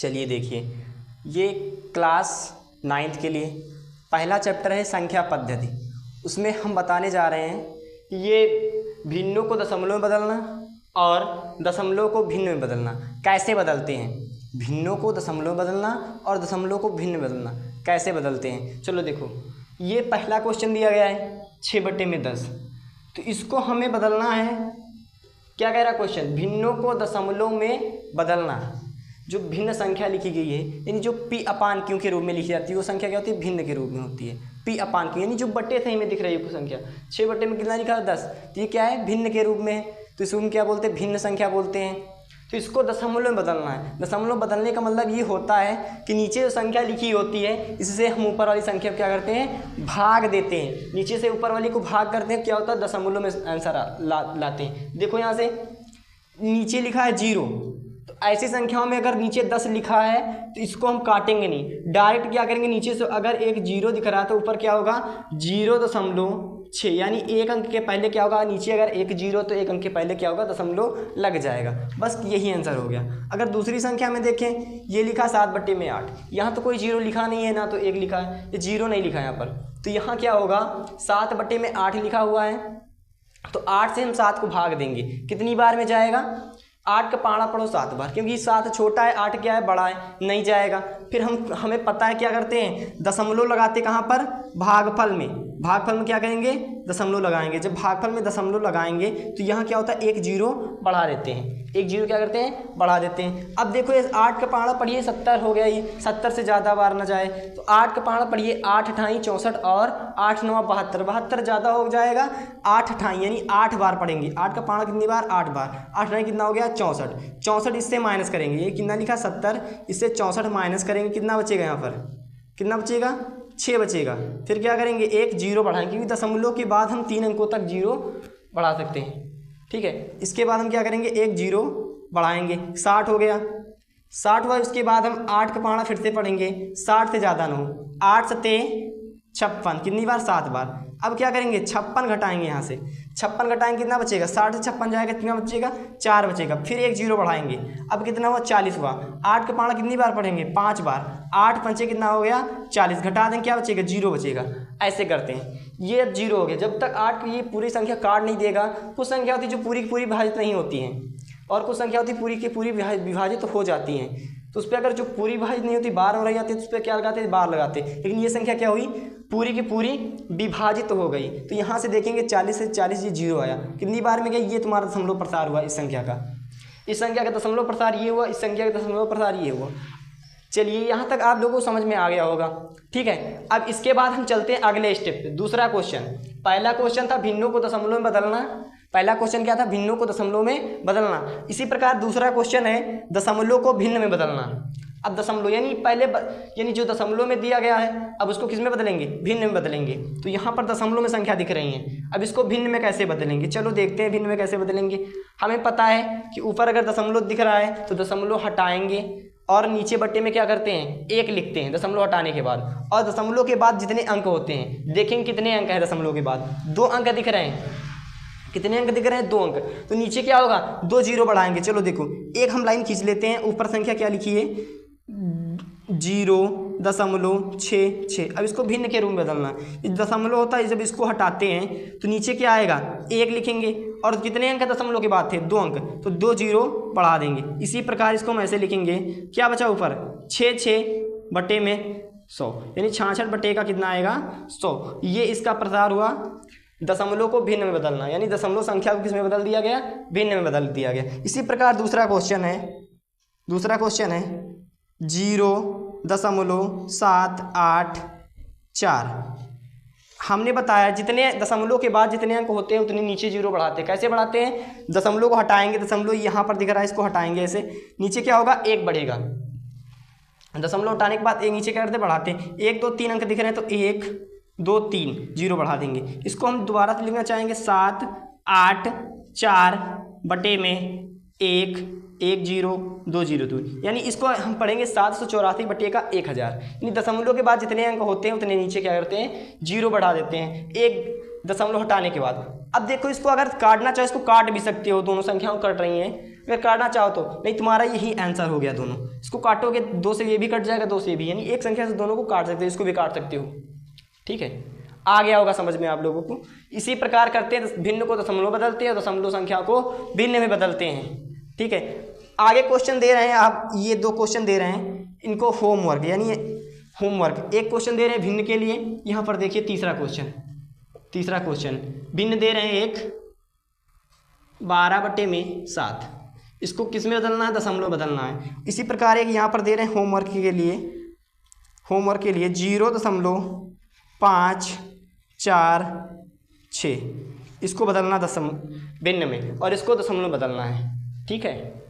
चलिए देखिए, ये क्लास 9th के लिए पहला चैप्टर है संख्या पद्धति। उसमें हम बताने जा रहे हैं कि ये भिन्नों को दशमलव में बदलना और दशमलव को भिन्न में बदलना कैसे बदलते हैं। भिन्नों को दशमलव में बदलना और दशमलव को भिन्न में बदलना कैसे बदलते हैं। चलो देखो, ये पहला क्वेश्चन दिया गया है 6/10, तो इसको हमें बदलना है। क्या कह रहा क्वेश्चन? भिन्नों को दशमलव में बदलना। जो भिन्न संख्या लिखी गई है, यानी जो p/q के रूप में लिखी जाती है, वो संख्या क्या होती है? भिन्न के रूप में होती है। p/q यानी जो बटे थे में दिख रही है संख्या, 6 में कितना लिखा है? 10। तो ये क्या है? भिन्न के रूप में है, तो इसको हम क्या बोलते हैं? भिन्न संख्या बोलते हैं। तो इसको दशमलव में बदलना है। दशमलव बदलने का मतलब ये होता है कि नीचे जो संख्या लिखी होती है, इससे हम ऊपर वाली संख्या क्या करते हैं? भाग देते हैं। नीचे से ऊपर वाली को भाग करते हैं, क्या होता है? दशमलव में आंसर लाते हैं। देखो यहाँ से नीचे लिखा है 0, तो ऐसी संख्याओं में अगर नीचे 10 लिखा है तो इसको हम काटेंगे नहीं, डायरेक्ट क्या करेंगे? नीचे से अगर एक 0 दिख रहा है तो ऊपर क्या होगा? 0.6, यानी एक अंक के पहले क्या होगा? नीचे अगर एक 0 तो एक अंक के पहले क्या होगा? दशमलव लग जाएगा। बस यही आंसर हो गया। अगर दूसरी संख्या में देखें, ये लिखा 7/8, यहाँ तो कोई 0 लिखा नहीं है, ना तो 1 लिखा है, ये 0 नहीं लिखा है यहाँ पर। तो यहाँ क्या होगा? 7/8 लिखा हुआ है, तो 8 से हम 7 को भाग देंगे। कितनी बार में जाएगा? 8 का पाड़ा पढ़ो 7 बार, क्योंकि 7 छोटा है, 8 क्या है? बड़ा है, नहीं जाएगा। फिर हमें पता है क्या करते हैं? दशमलव लगाते कहाँ पर? भागफल में। भागफल में क्या करेंगे? दशमलव लगाएंगे। जब भागफल में दशमलव लगाएंगे तो यहाँ क्या होता है? एक 0 बढ़ा देते हैं। एक 0 क्या करते हैं? बढ़ा देते हैं। अब देखो, ये 8 का पाड़ा पढ़िए 70 हो गया, ये 70 से ज़्यादा बार ना जाए, तो 8 का पाड़ा पढ़िए 8 × 64 और 8 × 9 72, 72 ज़्यादा हो जाएगा। 8 × यानी 8 बार पढ़ेंगे। 8 का पाड़ा कितनी बार? 8 बार। 8 × कितना हो गया? 64। 64 इससे माइनस करेंगे, ये कितना लिखा? 70, इससे 64 माइनस करेंगे, कितना बचेगा? यहाँ पर कितना बचेगा? 6 बचेगा। फिर क्या करेंगे? एक 0 बढ़ाएंगे, क्योंकि दशमलव के बाद हम 3 अंकों तक 0 बढ़ा सकते हैं। ठीक है, इसके बाद हम क्या करेंगे? एक 0 बढ़ाएंगे, 60 हो गया। 60 हुआ, उसके बाद हम 8 का पाड़ा फिर से पढ़ेंगे, 60 से ज़्यादा ना हो। 8 × 7 = 56, कितनी बार? 7 बार। अब क्या करेंगे? 56 घटाएंगे, यहाँ से 56 घटाएंगे, कितना बचेगा? 60 से 56 जाएगा, कितना बचेगा? 4 बचेगा। फिर एक 0 बढ़ाएंगे, अब कितना हुआ? 40 हुआ। 8 का पाड़ा कितनी बार पढ़ेंगे? 5 बार। 8 × 5 कितना हो गया? 40। घटा दें, क्या बचेगा? 0 बचेगा। ऐसे करते हैं। ये अब 0 हो गया। जब तक 8 की ये पूरी संख्या काट नहीं देगा, कुछ संख्या होती है जो पूरी की पूरी विभाजित नहीं होती हैं, और कुछ संख्या होती है पूरी की पूरी विभाजित हो जाती हैं। तो उस पर अगर जो पूरी विभाजित नहीं होती, बार हो रही जाती है, तो उस पर क्या लगाते हैं? बार लगाते हैं। लेकिन ये संख्या क्या हुई? पूरी की पूरी विभाजित हो गई। तो यहाँ से देखेंगे 40 से 40 ये 0 आया, कितनी बार में गया? ये तुम्हारा दशमलव प्रसार हुआ इस संख्या का। इस संख्या का दशमलव प्रसार ये हुआ, इस संख्या का दशमलव प्रसार ये हुआ। चलिए, यहाँ तक आप लोगों को समझ में आ गया होगा। ठीक है, अब इसके बाद हम चलते हैं अगले स्टेप पे। दूसरा क्वेश्चन, पहला क्वेश्चन था भिन्नों को दशमलव में बदलना। पहला क्वेश्चन क्या था? भिन्नों को दशमलव में बदलना। इसी प्रकार दूसरा क्वेश्चन है दशमलव को भिन्न में बदलना। अब दशमलव यानी यानी जो दशमलव में दिया गया है, अब उसको किस में बदलेंगे? भिन्न में बदलेंगे। तो यहाँ पर दशमलव में संख्या दिख रही है, अब इसको भिन्न में कैसे बदलेंगे? चलो देखते हैं भिन्न में कैसे बदलेंगे। हमें पता है कि ऊपर अगर दशमलव दिख रहा है तो दशमलव हटाएंगे और नीचे बट्टे में क्या करते हैं? 1 लिखते हैं दशमलव हटाने के बाद। और दशमलव के बाद जितने अंक होते हैं, देखेंगे कितने अंक हैं दशमलव के बाद? 2 अंक दिख रहे हैं। कितने अंक दिख रहे हैं? 2 अंक। तो नीचे क्या होगा? 2 0 बढ़ाएंगे। चलो देखो, एक हम लाइन खींच लेते हैं। ऊपर संख्या क्या लिखी है? 0.66। अब इसको भिन्न के रूप में बदलना। दशमलव होता है, जब इसको हटाते हैं तो नीचे क्या आएगा? 1 लिखेंगे। और कितने अंक दशमलव के बाद थे? 2 अंक, तो 2 0 बढ़ा देंगे। इसी प्रकार इसको हम ऐसे लिखेंगे, क्या बचा ऊपर? 6/100, यानी 66 का कितना आएगा? 100। ये इसका प्रसार हुआ। दशमलव को भिन्न में बदलना, यानी दशमलव संख्या को किस में बदल दिया गया? भिन्न में बदल दिया गया। इसी प्रकार दूसरा क्वेश्चन है 0.784। हमने बताया जितने दशमलव के बाद जितने अंक होते हैं उतने नीचे 0 बढ़ाते हैं। कैसे बढ़ाते हैं? दशमलव को हटाएंगे, दशमलव यहाँ पर दिख रहा है, इसको हटाएंगे ऐसे, नीचे क्या होगा? 1 बढ़ेगा। दशमलव हटाने के बाद 1 नीचे क्या करते? बढ़ाते हैं। 1 2 3 अंक दिख रहे हैं, तो 1 2 3 0 बढ़ा देंगे। इसको हम दोबारा से लिखना चाहेंगे 784/1 1 0 2 0 2, यानी इसको हम पढ़ेंगे 784/1000। यानी दशमलव के बाद जितने अंक होते हैं उतने नीचे क्या करते हैं? 0 बढ़ा देते हैं 1 दशमलव हटाने के बाद। अब देखो, इसको अगर काटना चाहे इसको काट भी सकते हो, दोनों संख्याओं कट रही हैं। अगर काटना चाहो तो, नहीं तुम्हारा यही आंसर हो गया दोनों। इसको काटोगे 2 से ये भी कट जाएगा, 2 से ये भी, यानी एक संख्या से दोनों को काट सकते हो, इसको भी काट सकते हो। ठीक है, आ गया होगा समझ में आप लोगों को। इसी प्रकार करते हैं, भिन्न को दशमलव बदलते हैं, दशमलव संख्या को भिन्न में बदलते हैं। ठीक है, आगे क्वेश्चन दे रहे हैं आप, ये 2 क्वेश्चन दे रहे हैं, इनको होमवर्क यानी होमवर्क। एक क्वेश्चन दे रहे हैं भिन्न के लिए, यहाँ पर देखिए तीसरा क्वेश्चन भिन्न दे रहे हैं, 12/7। इसको किस में बदलना है? दशमलव बदलना है। इसी प्रकार एक यहाँ पर दे रहे हैं होमवर्क के लिए 0.546, इसको बदलना भिन्न में, और इसको दशमलव बदलना है। ठीक है।